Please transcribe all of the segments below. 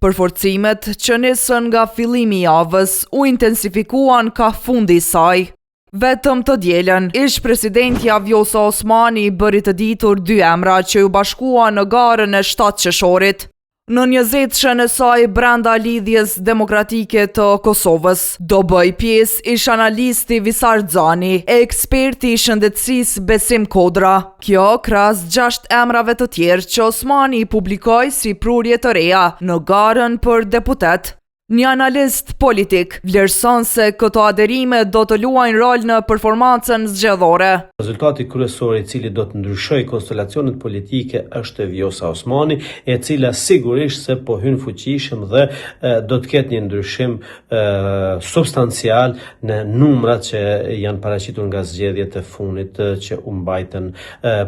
Përforcimet që nisën nga fillimi i javës u intensifikuan ka fundi i saj. Vetëm të dielën, ish-presidentja Vjosa Osmani bëri të ditur 2 emra që u bashkua në garën e 7 qershorit. Në 20-shën e saj brenda lidhjes demokratike të Kosovës, do bëj pjesë ish analisti Visar Xhani e eksperti i shëndetësisë Besim Kodra. Kjo krahas 6 emrave të tjerë që Osmani i publikoi si prurje të reja në garën për deputet. Një analist politik vlerëson se këto aderime do të luajnë rol në performancën zgjedhore. Rezultati kryesor i cili do të ndryshojë konstelacionet politike është Vjosa Osmani, e cila sigurisht se po hyn fuqishëm dhe do të ketë një ndryshim substancial në numrat që janë paraqitur nga zgjedhjet e fundit që u mbajtën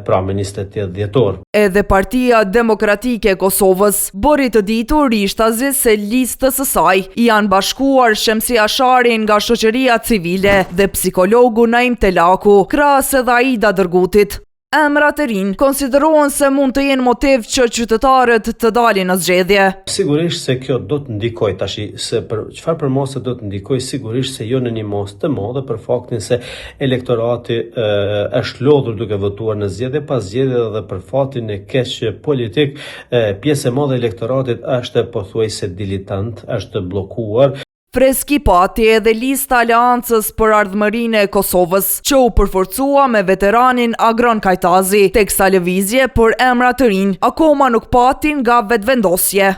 pra me 28 dhjetor. Edhe Partia Demokratike e Kosovës bëri të ditur rishtazi se listës së saj janë bashkuar Shemsi Asharin nga shoqëria civile dhe psikologu Naim Telaku, krahas edhe Aida Dërgutit. Emrat e rinj konsiderohen se mund të jenë motiv që qytetarët të dalin në zgjedhje. Sigurisht se kjo do të ndikojë tashi, se për çfarë për mos do të ndikojë sigurisht se jo në një mos të madhe për faktin se elektorati është lodhur duke votuar në zgjedhje pas zgjedhje dhe për fatin e keq politik, pjesë e madhe e elektoratit është pothuajse dilitant, është bllokuar. Freski pati edhe lista aleancës për ardhmërinë e Kosovës, që u përforcua me veteranin Agron Kajtazi, teksa lëvizje për emra të rinj akoma nuk patin nga vetvendosje.